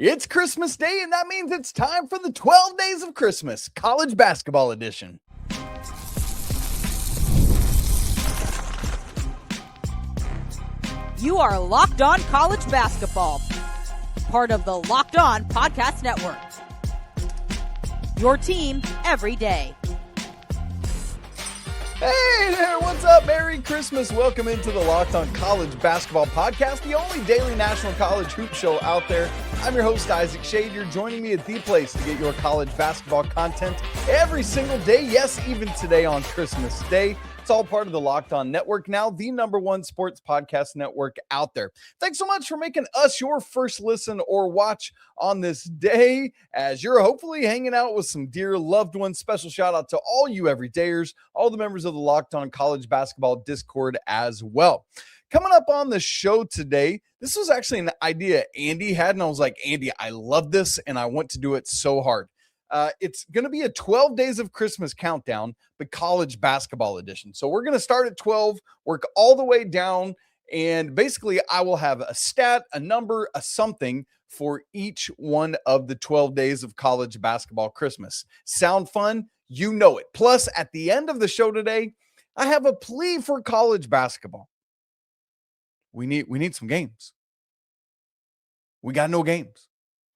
It's Christmas Day, and that means it's time for the 12 Days of Christmas, College Basketball Edition. You are Locked On College Basketball, part of the Locked On Podcast Network. Your team every day. Hey there, what's up? Merry Christmas. Welcome into the Locked On College Basketball Podcast, the only daily national college hoop show out there. I'm your host, Isaac Schade. You're joining me at the place to get your college basketball content every single day. Yes, even today on Christmas Day. It's all part of the Locked On Network, now the #1 sports podcast network out there. Thanks so much for making us your first listen or watch on this day as you're hopefully hanging out with some dear loved ones. Special shout out to all you everydayers, all the members of the Locked On College Basketball Discord as well. Coming up on the show today, this was actually an idea Andy had, and I was like, Andy, I love this, and I want to do it so hard. It's going to be a 12 Days of Christmas countdown, the college basketball edition. So we're going to start at 12, work all the way down, and basically I will have a stat, a number, a something for each one of the 12 days of college basketball Christmas. Sound fun? You know it. Plus, at the end of the show today, I have a plea for college basketball. We need some games. We got no games.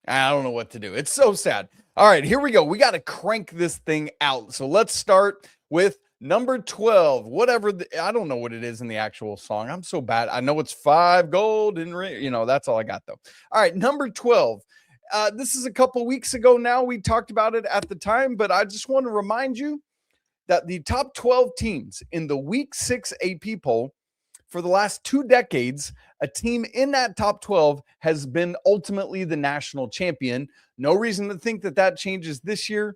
I don't know what to do. It's so sad. All right, here we go. We got to crank this thing out. So let's start with number 12. Whatever, I don't know what it is in the actual song. I'm so bad. I know it's 5 golden rings. That's all I got though. All right, number 12. This is a couple weeks ago now. We talked about it at the time, but I just want to remind you that the top 12 teams in the Week 6 AP poll for the last 2 decades, a team in that top 12 has been ultimately the national champion. No reason to think that that changes this year.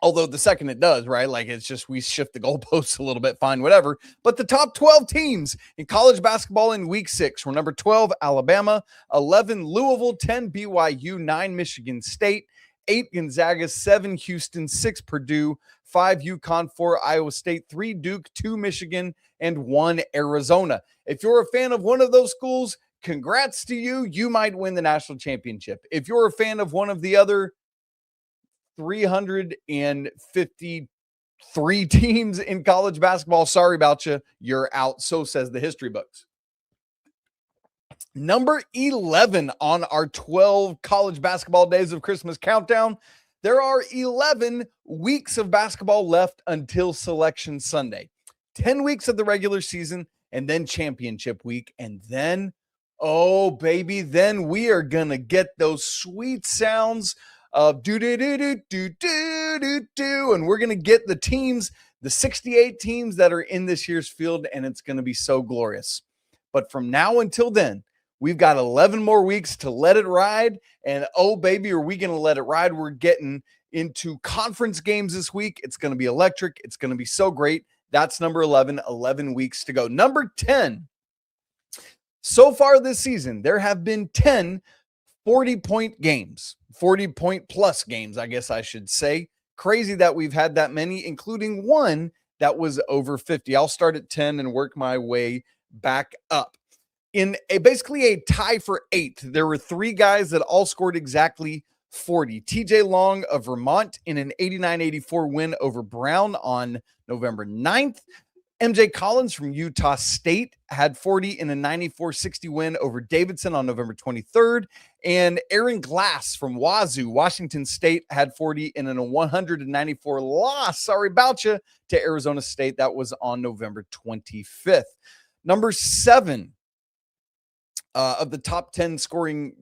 Although the second it does, right? Like it's just we shift the goalposts a little bit, fine, whatever. But the top 12 teams in college basketball in Week 6 were number 12, Alabama, 11, Louisville, 10, BYU, 9, Michigan State, 8, Gonzaga, 7, Houston, 6, Purdue, 5, UConn, 4, Iowa State, 3, Duke, 2, Michigan, and 1, Arizona. If you're a fan of one of those schools, congrats to you. You might win the national championship. If you're a fan of one of the other 353 teams in college basketball, sorry about you. You're out. So says the history books. Number 11 on our 12 college basketball days of Christmas countdown. There are 11 weeks of basketball left until Selection Sunday. 10 weeks of the regular season and then championship week. And then, oh baby, then we are going to get those sweet sounds of do-do-do-do-do-do-do. And we're going to get the teams, the 68 teams that are in this year's field, and it's going to be so glorious. But from now until then, we've got 11 more weeks to let it ride. And oh, baby, are we going to let it ride? We're getting into conference games this week. It's going to be electric. It's going to be so great. That's number 11, 11 weeks to go. Number 10. So far this season, there have been 10 40-point games, 40-point plus games, I guess I should say. Crazy that we've had that many, including one that was over 50. I'll start at 10 and work my way back up. In basically a tie for 8th, there were 3 guys that all scored exactly 40. TJ Long of Vermont in an 89-84 win over Brown on November 9th. MJ Collins from Utah State had 40 in a 94-60 win over Davidson on November 23rd. And Aaron Glass from Wazoo, Washington State, had 40 in a 194 loss, sorry about you, to Arizona State. That was on November 25th. Number 7. Of the top 10 scoring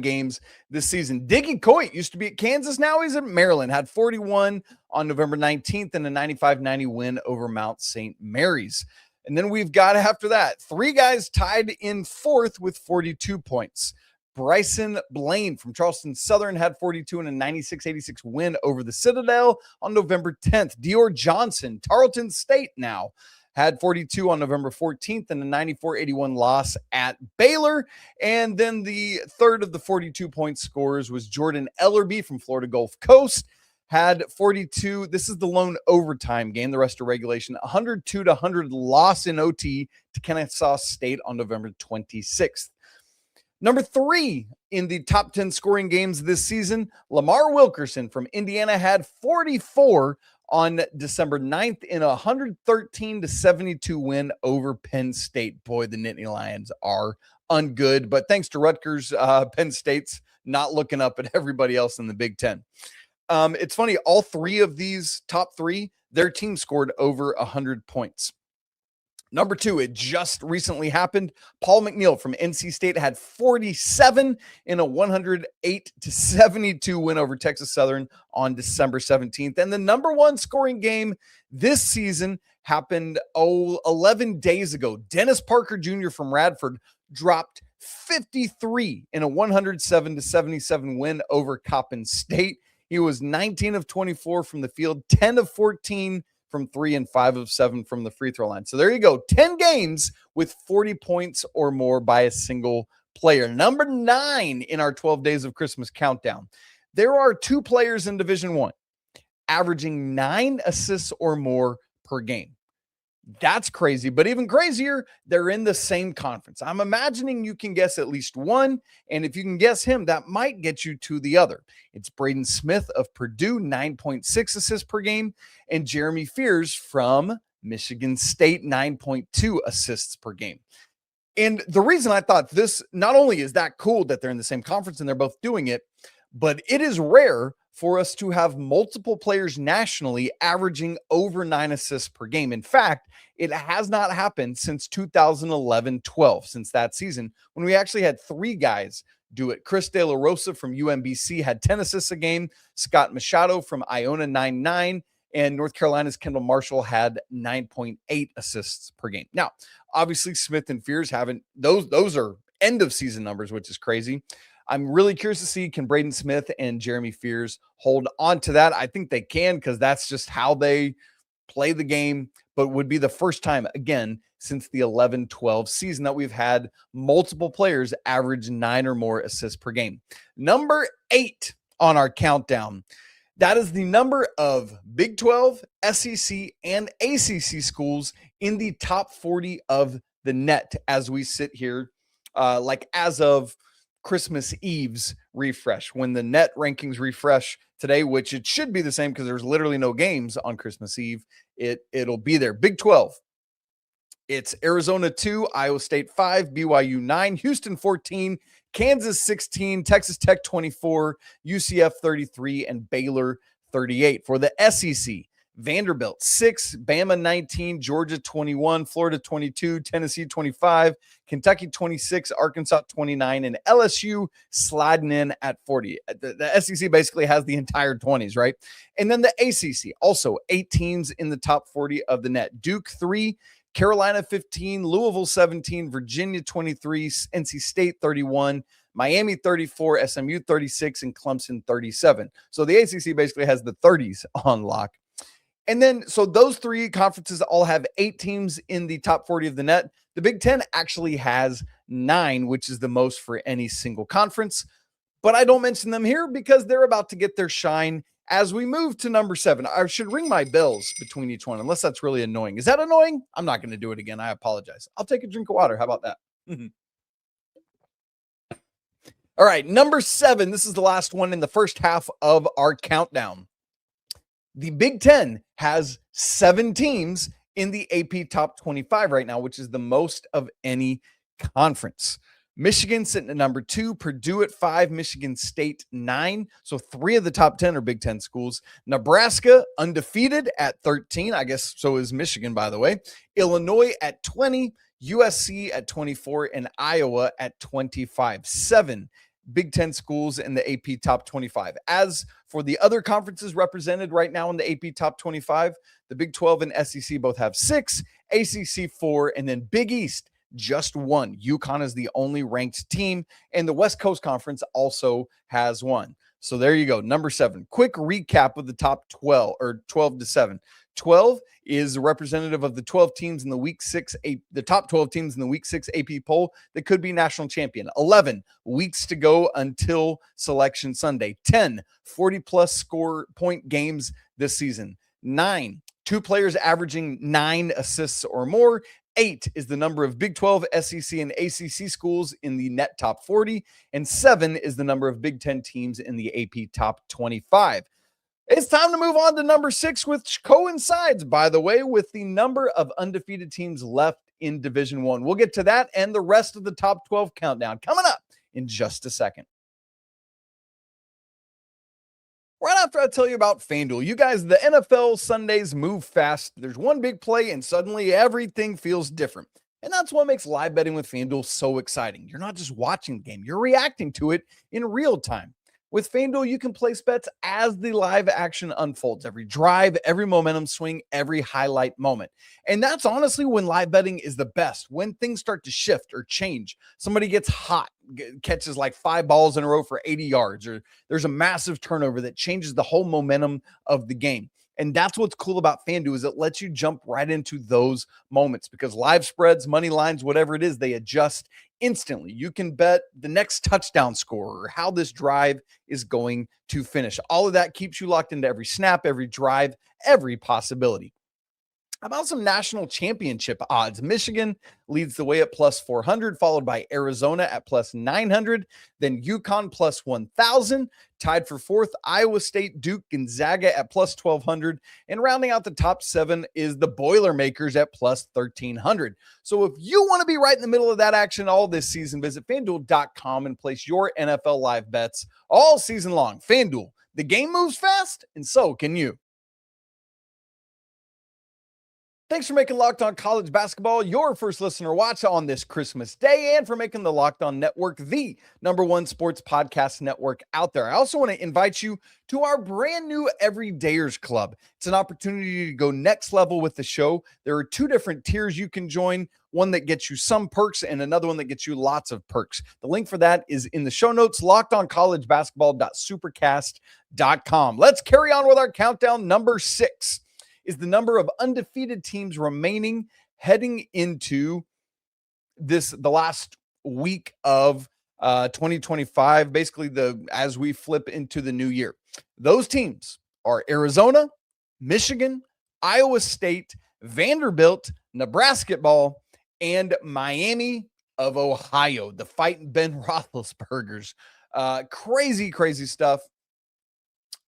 games this season. Diggy Coit used to be at Kansas. Now he's at Maryland. Had 41 on November 19th and a 95-90 win over Mount St. Mary's. And then we've got, after that, 3 guys tied in 4th with 42 points. Bryson Blaine from Charleston Southern had 42 in a 96-86 win over the Citadel on November 10th. Dior Johnson, Tarleton State now, had 42 on November 14th and a 94-81 loss at Baylor. And then the third of the 42-point scorers was Jordan Ellerby from Florida Gulf Coast. Had 42. This is the lone overtime game, the rest of regulation. 102-100 loss in OT to Kennesaw State on November 26th. Number 3 in the top 10 scoring games this season, Lamar Wilkerson from Indiana had 44 on December 9th in a 113-72 win over Penn State. Boy, the Nittany Lions are ungood, but thanks to Rutgers, Penn State's not looking up at everybody else in the Big Ten. It's funny, all 3 of these top 3, their team scored over 100 points. Number 2, it just recently happened. Paul McNeil from NC State had 47 in a 108-72 win over Texas Southern on December 17th. And the number 1 scoring game this season happened 11 days ago. Dennis Parker Jr. from Radford dropped 53 in a 107-77 win over Coppin State. He was 19 of 24 from the field, 10 of 14 from 3, and 5 of 7 from the free throw line. So there you go. 10 games with 40 points or more by a single player. Number 9 in our 12 Days of Christmas countdown. There are 2 players in Division I averaging 9 assists or more per game. That's crazy, but even crazier, they're in the same conference. I'm imagining you can guess at least one, and if you can guess him, that might get you to the other. It's Braden Smith of Purdue, 9.6 assists per game, and Jeremy Fears from Michigan State, 9.2 assists per game. And the reason I thought this, not only is that cool that they're in the same conference and they're both doing it, but it is rare for us to have multiple players nationally averaging over 9 assists per game. In fact, it has not happened since 2011-12, since that season, when we actually had 3 guys do it. Chris De La Rosa from UMBC had 10 assists a game, Scott Machado from Iona 9.9, and North Carolina's Kendall Marshall had 9.8 assists per game. Now, obviously, Smith and Fears haven't, those are end of season numbers, which is crazy. I'm really curious to see, can Braden Smith and Jeremy Fears hold on to that? I think they can, because that's just how they play the game, but would be the first time, again, since the 11-12 season that we've had multiple players average 9 or more assists per game. Number 8 on our countdown. That is the number of Big 12, SEC, and ACC schools in the top 40 of the net as we sit here, like as of Christmas Eve's refresh, when the net rankings refresh today, which it should be the same because there's literally no games on Christmas Eve. It'll be there. Big 12. It's Arizona 2, Iowa State 5, BYU 9, Houston 14, Kansas 16, Texas Tech 24, UCF 33, and Baylor 38. For the SEC, Vanderbilt 6, Bama 19, Georgia 21, Florida 22, Tennessee 25, Kentucky 26, Arkansas 29, and LSU sliding in at 40. The SEC basically has the entire 20s, right? And then the ACC, also 8 teams in the top 40 of the net. Duke 3, Carolina 15, Louisville 17, Virginia 23, NC State 31, Miami 34, SMU 36, and Clemson 37. So the ACC basically has the 30s on lock. And then, so those 3 conferences all have 8 teams in the top 40 of the net. The Big Ten actually has 9, which is the most for any single conference. But I don't mention them here because they're about to get their shine as we move to number 7. I should ring my bells between each one, unless that's really annoying. Is that annoying? I'm not going to do it again. I apologize. I'll take a drink of water. How about that? All right, number 7. This is the last one in the first half of our countdown. The Big Ten has 7 teams in the AP Top 25 right now, which is the most of any conference. Michigan sitting at number 2, Purdue at 5, Michigan State 9. So 3 of the top 10 are Big Ten schools. Nebraska undefeated at 13. I guess so is Michigan, by the way. Illinois at 20, USC at 24, and Iowa at 25. 7 Big Ten schools in the AP Top 25. As for the other conferences represented right now in the AP Top 25, the Big 12 and SEC both have 6, ACC 4, and then Big East just 1. UConn is the only ranked team, and the West Coast Conference also has 1. So there you go, number 7. Quick recap of the top 12, or 12 to 7. 12 is representative of the 12 teams in the week 6, the top 12 teams in the week 6 AP poll that could be national champion. 11 weeks to go until selection Sunday. 10 40-plus score point games this season. 9 2 players averaging 9 assists or more. 8 is the number of Big 12, SEC, and ACC schools in the net top 40. And 7 is the number of Big 10 teams in the AP top 25. It's time to move on to number 6, which coincides, by the way, with the number of undefeated teams left in Division I. We'll get to that and the rest of the top 12 countdown coming up in just a second. Right after I tell you about FanDuel, you guys, the NFL Sundays move fast. There's one big play and suddenly everything feels different. And that's what makes live betting with FanDuel so exciting. You're not just watching the game, you're reacting to it in real time. With FanDuel, you can place bets as the live action unfolds. Every drive, every momentum swing, every highlight moment. And that's honestly when live betting is the best. When things start to shift or change, somebody gets hot, catches like 5 balls in a row for 80 yards, or there's a massive turnover that changes the whole momentum of the game. And that's what's cool about FanDuel is it lets you jump right into those moments because live spreads, money lines, whatever it is, they adjust instantly. You can bet the next touchdown score or how this drive is going to finish. All of that keeps you locked into every snap, every drive, every possibility. How about some national championship odds? Michigan leads the way at plus 400, followed by Arizona at plus 900, then UConn plus 1,000, tied for 4th, Iowa State, Duke, Gonzaga at plus 1,200, and rounding out the top 7 is the Boilermakers at plus 1,300. So if you want to be right in the middle of that action all this season, visit FanDuel.com and place your NFL live bets all season long. FanDuel, the game moves fast, and so can you. Thanks for making Locked On College Basketball your first listener watch on this Christmas Day and for making the Locked On Network the #1 sports podcast network out there. I also want to invite you to our brand new Everydayers Club. It's an opportunity to go next level with the show. There are 2 different tiers you can join, one that gets you some perks and another one that gets you lots of perks. The link for that is in the show notes, lockedoncollegebasketball.supercast.com. Let's carry on with our countdown. Number 6 is the number of undefeated teams remaining heading into the last week of 2025, basically as we flip into the new year. Those teams are Arizona, Michigan, Iowa State, Vanderbilt, Nebraska ball, and Miami of Ohio, the fighting Ben Roethlisbergers. Crazy stuff.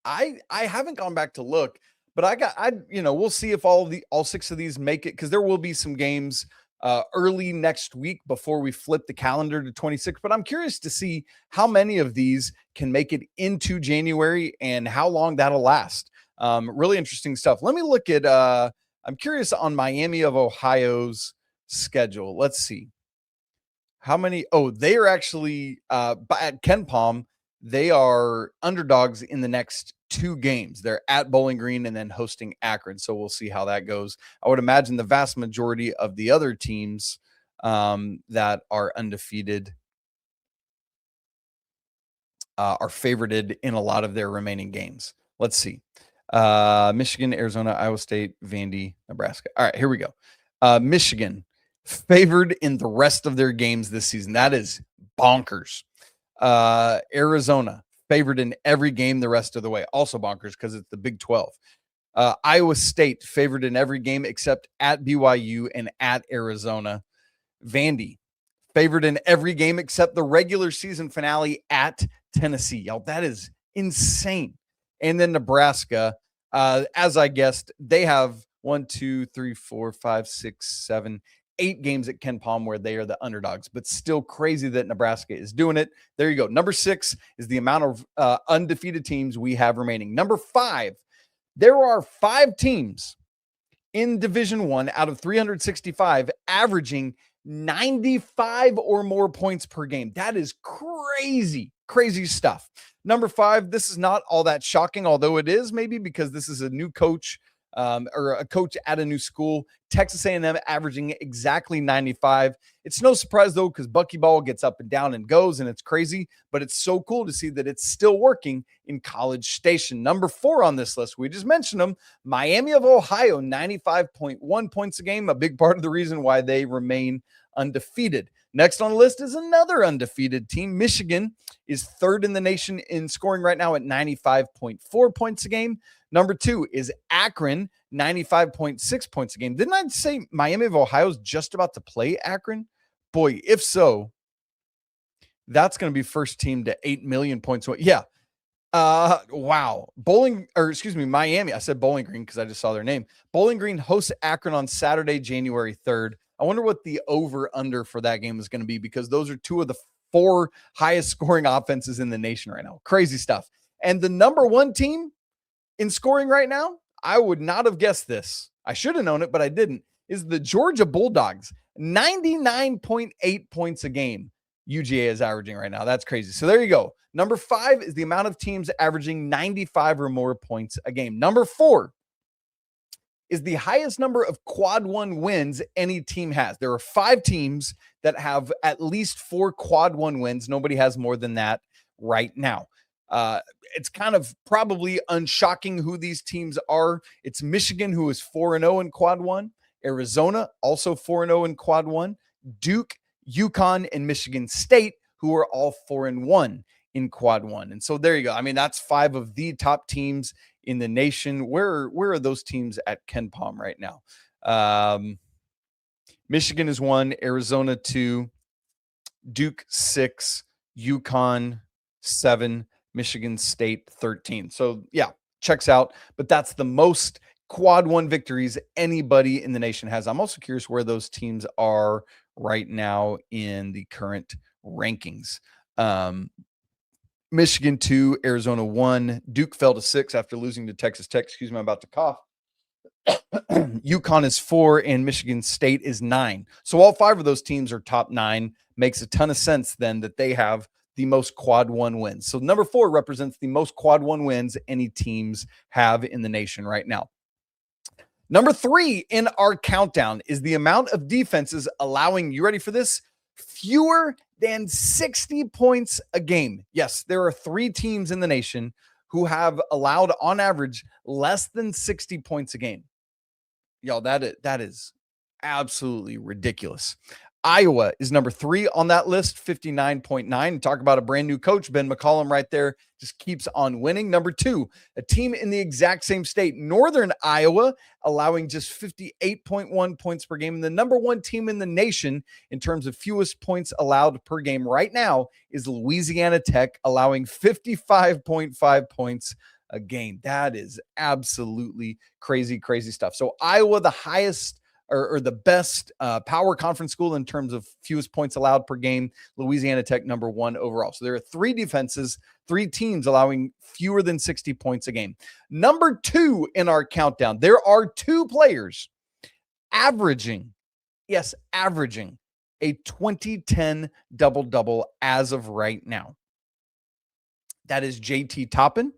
I haven't gone back to look, but we'll see if all 6 of these make it, because there will be some games early next week before we flip the calendar to 26. But I'm curious to see how many of these can make it into January and how long that'll last. Really interesting stuff. Let me look at, I'm curious on Miami of Ohio's schedule. Let's see how many. Oh, they are actually at Ken Palm. They are underdogs in the next 2 games. They're at Bowling Green and then hosting Akron. So we'll see how that goes. I would imagine the vast majority of the other teams that are undefeated are favorited in a lot of their remaining games. Let's see. Michigan, Arizona, Iowa State, Vandy, Nebraska. All right, here we go. Michigan favored in the rest of their games this season. That is bonkers. Arizona favored in every game the rest of the way. Also bonkers because it's the Big 12. Iowa State favored in every game except at BYU and at Arizona. Vandy favored in every game except the regular season finale at Tennessee. Y'all, that is insane. And then Nebraska, as I guessed, they have 1, 2, 3, 4, 5, 6, 7, 8 games at Ken Palm where they are the underdogs, but still crazy that Nebraska is doing it. There you go. Number 6 is the amount of undefeated teams we have remaining. Number 5, there are 5 teams in Division I out of 365 averaging 95 or more points per game. That is crazy stuff. Number 5, this is not all that shocking, although it is maybe because this is a new coach or a coach at a new school. Texas A&M averaging exactly 95. It's no surprise, though, because Buckyball gets up and down and goes, and it's crazy, but it's so cool to see that it's still working in College Station. Number 4 on this list, we just mentioned them, Miami of Ohio, 95.1 points a game, a big part of the reason why they remain undefeated. Next on the list is another undefeated team. Michigan is third in the nation in scoring right now at 95.4 points a game. Number 2 is Akron, 95.6 points a game. Didn't I say Miami of Ohio is just about to play Akron? Boy, if so, that's going to be first team to 8 million points. Yeah. Wow. Miami. I said Bowling Green because I just saw their name. Bowling Green hosts Akron on Saturday, January 3rd. I wonder what the over-under for that game is going to be, because those are 2 of the 4 highest scoring offenses in the nation right now. Crazy stuff. And the number 1 team in scoring right now, I would not have guessed this. I should have known it, but I didn't, is the Georgia Bulldogs. 99.8 points a game UGA is averaging right now. That's crazy. So there you go. Number 5 is the amount of teams averaging 95 or more points a game. Number 4 is the highest number of quad 1 wins any team has. There are 5 teams that have at least 4 quad 1 wins. Nobody has more than that right now. It's kind of probably unshocking who these teams are. It's Michigan, who is 4-0 in quad 1. Arizona, also 4-0 in quad 1. Duke, UConn, and Michigan State, who are all 4-1 in quad 1. And so there you go. I mean, that's 5 of the top teams in the nation. Where are those teams at KenPom right now? Michigan is 1, Arizona 2, Duke 6, UConn 7, Michigan State 13. So yeah, checks out. But that's the most quad 1 victories anybody in the nation has. I'm also curious where those teams are right now in the current rankings. Michigan 2, Arizona 1, Duke fell to 6 after losing to Texas Tech. Excuse me, I'm about to cough. UConn is 4 and Michigan State is 9. So all 5 of those teams are top 9. Makes a ton of sense then that they have the most quad 1 wins. So number 4 represents the most quad 1 wins any teams have in the nation right now. Number 3 in our countdown is the amount of defenses allowing, you ready for this, fewer than 60 points a game. Yes, there are 3 teams in the nation who have allowed on average less than 60 points a game. Y'all, that is absolutely ridiculous. Iowa is number 3 on that list, 59.9. Talk about a brand new coach, Ben McCollum right there, just keeps on winning. Number 2, a team in the exact same state, Northern Iowa, allowing just 58.1 points per game. And the number 1 team in the nation in terms of fewest points allowed per game right now is Louisiana Tech, allowing 55.5 points a game. That is absolutely crazy, crazy stuff. So Iowa, the highest or the best power conference school in terms of fewest points allowed per game. Louisiana Tech number 1 overall. So there are 3 defenses, 3 teams allowing fewer than 60 points a game. Number 2 in our countdown, there are 2 players averaging a 20-10 double-double as of right now. That is JT Toppin,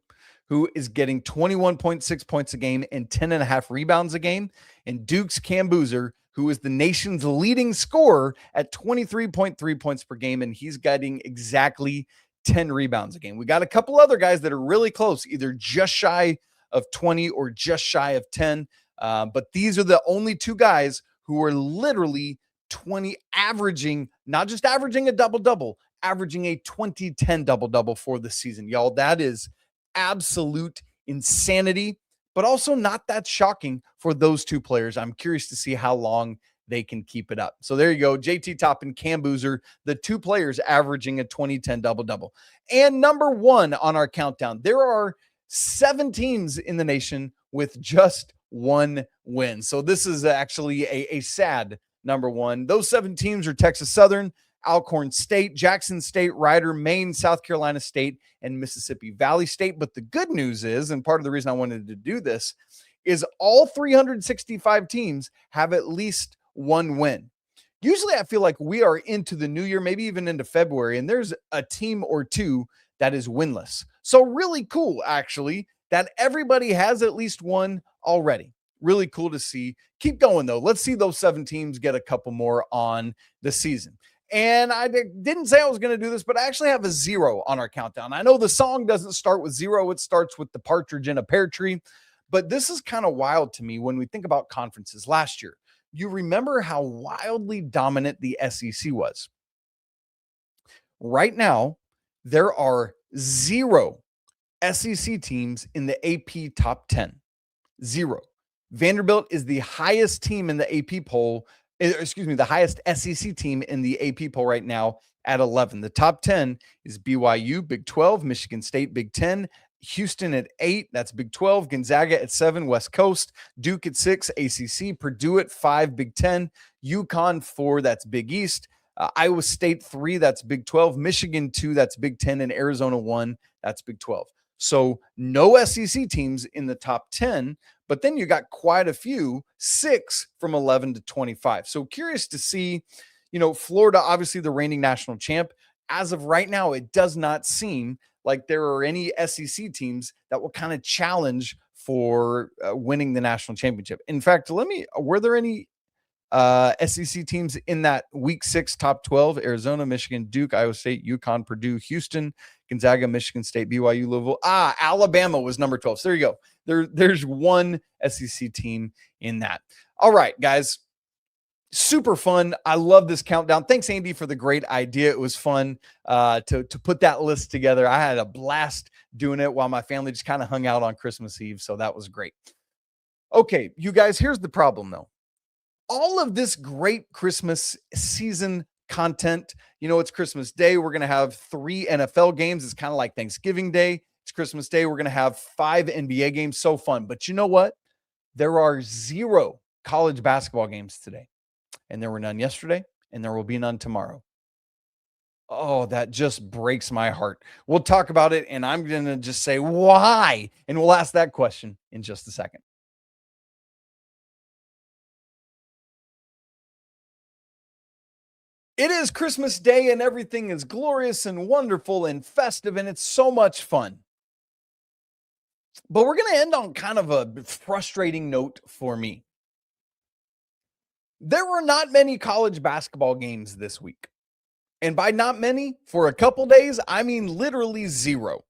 who is getting 21.6 points a game and 10.5 rebounds a game, and Duke's Cam Boozer, who is the nation's leading scorer at 23.3 points per game, and he's getting exactly 10 rebounds a game. We got a couple other guys that are really close, either just shy of 20 or just shy of 10, but these are the only 2 guys who are literally 20, averaging, not just averaging a double-double, averaging a 20-10 double-double for the season. Y'all, that is absolute insanity, but also not that shocking for those 2 players. I'm curious to see how long they can keep it up. So there you go. JT Toppin, Cam Boozer, the 2 players averaging a 20-10 double-double. And number 1 on our countdown, there are 7 teams in the nation with just 1 win. So this is actually a sad number 1. Those 7 teams are Texas Southern, Alcorn State, Jackson State, Rider, Maine, South Carolina State, and Mississippi Valley State. But the good news is, and part of the reason I wanted to do this, is all 365 teams have at least 1 win. Usually I feel like we are into the new year, maybe even into February, and there's a team or 2 that is winless. So really cool, actually, that everybody has at least 1 already. Really cool to see. Keep going, though. Let's see those 7 teams get a couple more on the season. And I didn't say I was going to do this, but I actually have a 0 on our countdown. I know the song doesn't start with 0. It starts with the partridge in a pear tree. But this is kind of wild to me when we think about conferences last year. You remember how wildly dominant the SEC was. right now, there are 0 SEC teams in the AP top 10. 0. Vanderbilt is the highest team in the AP poll, the highest SEC team in the AP poll right now at 11. The top 10 is BYU, Big 12, Michigan State, Big 10, Houston at 8, that's Big 12, Gonzaga at 7, West Coast, Duke at 6, ACC, Purdue at 5, Big 10, UConn 4, that's Big East, Iowa State 3, that's Big 12, Michigan 2, that's Big 10, and Arizona 1, that's Big 12. So no SEC teams in the top 10, but then you got quite a few, 6 from 11 to 25. So curious to see, Florida, obviously the reigning national champ. As of right now, it does not seem like there are any SEC teams that will kind of challenge for winning the national championship. In fact, were there any SEC teams in that week 6 top 12? Arizona, Michigan, Duke, Iowa State, UConn, Purdue, Houston, Gonzaga, Michigan State, BYU, Louisville. Alabama was number 12. So there you go. There's one SEC team in that. All right, guys. Super fun. I love this countdown. Thanks, Andy, for the great idea. It was fun to put that list together. I had a blast doing it while my family just kind of hung out on Christmas Eve. So that was great. Okay, you guys, here's the problem, though. All of this great Christmas season content, it's Christmas Day. We're going to have 3 NFL games. It's kind of like Thanksgiving Day. It's Christmas Day. We're going to have 5 NBA games. So fun. But you know what? There are 0 college basketball games today. And there were none yesterday, and there will be none tomorrow. Oh, that just breaks my heart. We'll talk about it, and I'm going to just say why, and we'll ask that question in just a second. It is Christmas Day, and everything is glorious and wonderful and festive, and it's so much fun. But we're going to end on kind of a frustrating note for me. There were not many college basketball games this week. And by not many, for a couple days, I mean literally 0.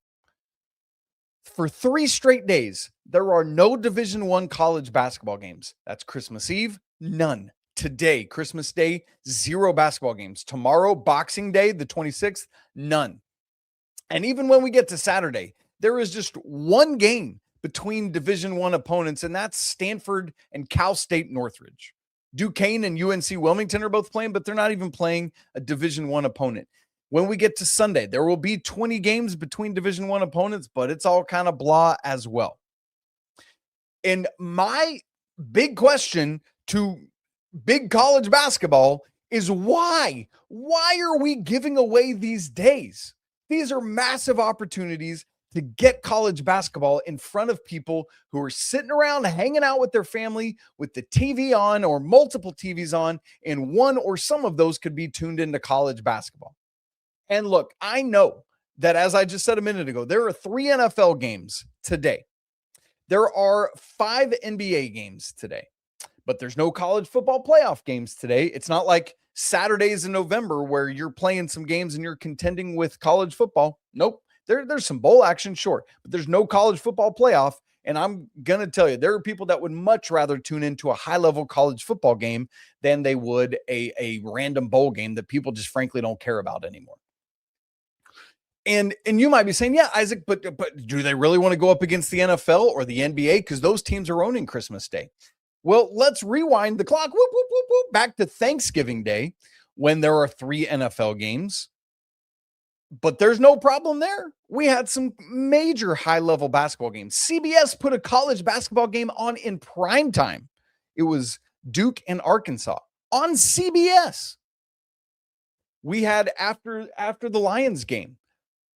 For 3 straight days, there are no Division I college basketball games. That's Christmas Eve, none. Today, Christmas Day, 0 basketball games. Tomorrow, Boxing Day, the 26th, none. And even when we get to Saturday, there is just 1 game between Division I opponents, and that's Stanford and Cal State Northridge. Duquesne and UNC Wilmington are both playing, but they're not even playing a Division I opponent. When we get to Sunday, there will be 20 games between Division I opponents, but it's all kind of blah as well. And my big question to big college basketball is why? Why are we giving away these days? These are massive opportunities to get college basketball in front of people who are sitting around hanging out with their family with the TV on or multiple TVs on, and one or some of those could be tuned into college basketball. And look, I know that, as I just said a minute ago, there are 3 NFL games today. There are 5 NBA games today, but there's no college football playoff games today. It's not like Saturdays in November where you're playing some games and you're contending with college football. Nope. There's some bowl action, sure, but there's no college football playoff. And I'm going to tell you, there are people that would much rather tune into a high-level college football game than they would a random bowl game that people just frankly don't care about anymore. And you might be saying, yeah, Isaac, but do they really want to go up against the NFL or the NBA? Because those teams are owning Christmas Day. Well, let's rewind the clock back to Thanksgiving Day when there are 3 NFL games. But there's no problem there. We had some major high-level basketball games. CBS put a college basketball game on in prime time. It was Duke and Arkansas on CBS. We had after the Lions game,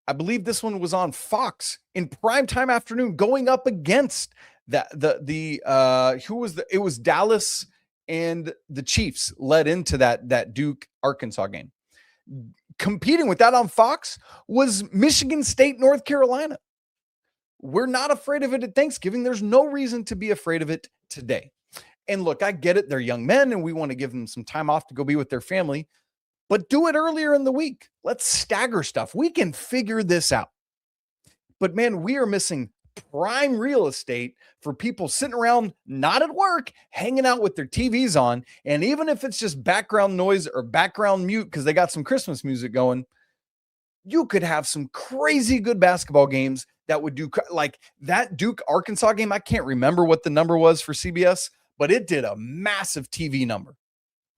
I believe this one was on Fox in primetime afternoon, going up against it was Dallas and the Chiefs led into that Duke Arkansas game. Competing with that on Fox was Michigan State, North Carolina. We're not afraid of it at Thanksgiving. There's no reason to be afraid of it today. And look, I get it. They're young men and we want to give them some time off to go be with their family, but do it earlier in the week. Let's stagger stuff. We can figure this out. But man, we are missing prime real estate for people sitting around, not at work, hanging out with their TVs on. And even if it's just background noise or background mute because they got some Christmas music going, you could have some crazy good basketball games that would do like that Duke Arkansas game. I can't remember what the number was for CBS, but it did a massive TV number.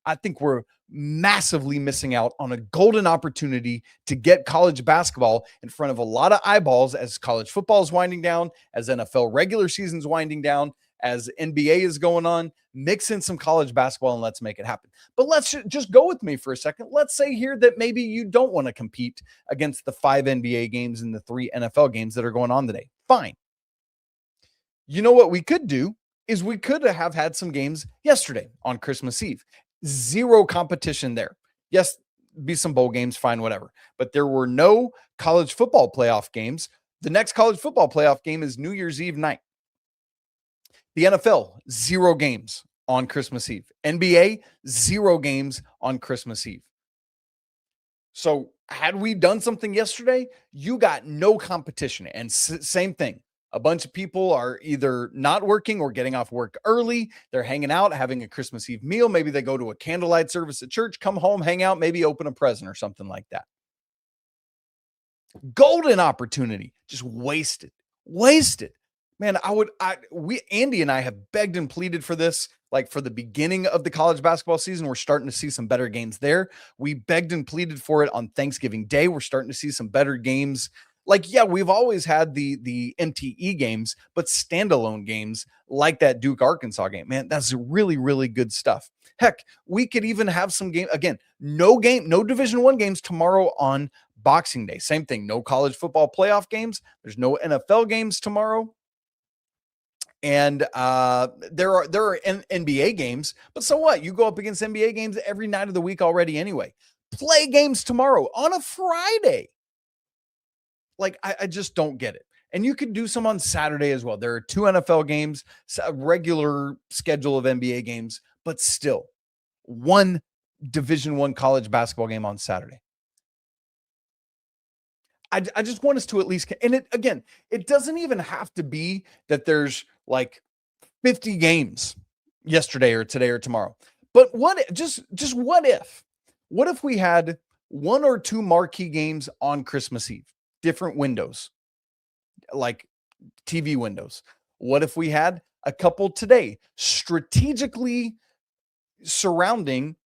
I think we're massively missing out on a golden opportunity to get college basketball in front of a lot of eyeballs as college football is winding down, as NFL regular season's winding down, as NBA is going on. Mix in some college basketball and let's make it happen. But let's just go with me for a second. Let's say here that maybe you don't want to compete against the 5 NBA games and the 3 NFL games that are going on today. Fine. You know what we could do is we could have had some games yesterday on Christmas Eve. Zero competition there. Yes, be some bowl games, fine, whatever. But there were no college football playoff games. The next college football playoff game is New Year's Eve night. The NFL, 0 games on Christmas Eve. NBA, 0 games on Christmas Eve. So had we done something yesterday, you got no competition. And same thing. A bunch of people are either not working or getting off work early. They're hanging out, having a Christmas Eve meal. Maybe they go to a candlelight service at church, come home, hang out, maybe open a present or something like that. Golden opportunity, just wasted. Man, Andy and I have begged and pleaded for this, like for the beginning of the college basketball season. We're starting to see some better games there. We begged and pleaded for it on Thanksgiving Day. We're starting to see some better games. Like, yeah, we've always had the MTE games, but standalone games like that Duke Arkansas game, man, that's really, really good stuff. Heck, we could even have some game again. No Division I games tomorrow on Boxing Day. Same thing. No college football playoff games. There's no NFL games tomorrow. And there are NBA games, but so what? You go up against NBA games every night of the week already anyway. Play games tomorrow on a Friday. Like, I just don't get it. And you could do some on Saturday as well. There are 2 NFL games, a regular schedule of NBA games, but still 1 Division I college basketball game on Saturday. I just want us to at least, and it doesn't even have to be that there's like 50 games yesterday or today or tomorrow. But what if we had 1 or 2 marquee games on Christmas Eve? Different windows, like TV windows. What if we had a couple today strategically surrounding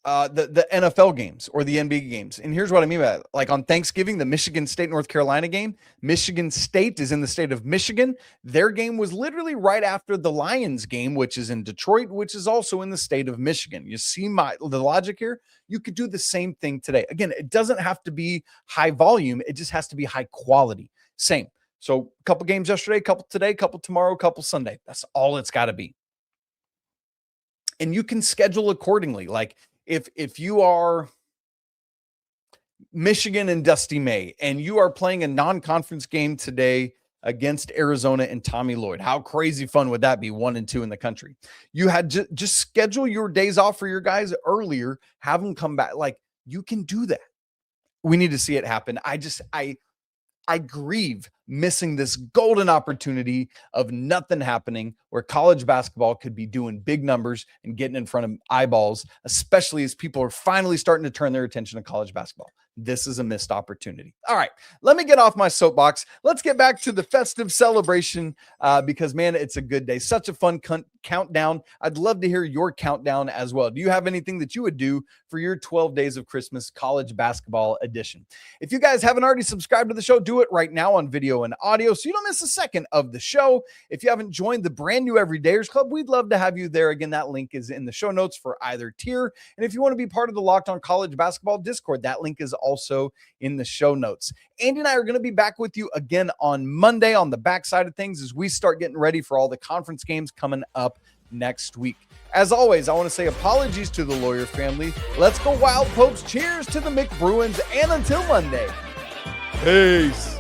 the NFL games or the NBA games? And here's what I mean by that. Like on Thanksgiving, the Michigan State, North Carolina game, Michigan State is in the state of Michigan. Their game was literally right after the Lions game, which is in Detroit, which is also in the state of Michigan. You see the logic here? You could do the same thing today. Again, it doesn't have to be high volume. It just has to be high quality. Same. So a couple games yesterday, a couple today, a couple tomorrow, a couple Sunday. That's all it's got to be. And you can schedule accordingly. Like if you are Michigan and Dusty May and you are playing a non-conference game today against Arizona and Tommy Lloyd, how crazy fun would that be? 1 and 2 in the country. You had just schedule your days off for your guys earlier, have them come back. Like, you can do that. We need to see it happen. I grieve missing this golden opportunity of nothing happening where college basketball could be doing big numbers and getting in front of eyeballs, especially as people are finally starting to turn their attention to college basketball. This is a missed opportunity. All right, let me get off my soapbox. Let's get back to the festive celebration because, man, it's a good day. Such a fun countdown. I'd love to hear your countdown as well. Do you have anything that you would do for your 12 days of Christmas college basketball edition? If you guys haven't already subscribed to the show, do it right now on video and audio so you don't miss a second of the show. If you haven't joined the brand new Everydayers Club, we'd love to have you there. Again, that link is in the show notes for either tier. And if you want to be part of the Locked On College Basketball Discord, that link is also in the show notes. Andy and I are going to be back with you again on Monday on the backside of things as we start getting ready for all the conference games coming up next week. As always, I want to say apologies to the Lawyer family. Let's go Wild Popes. Cheers to the McBruins. And until Monday, peace.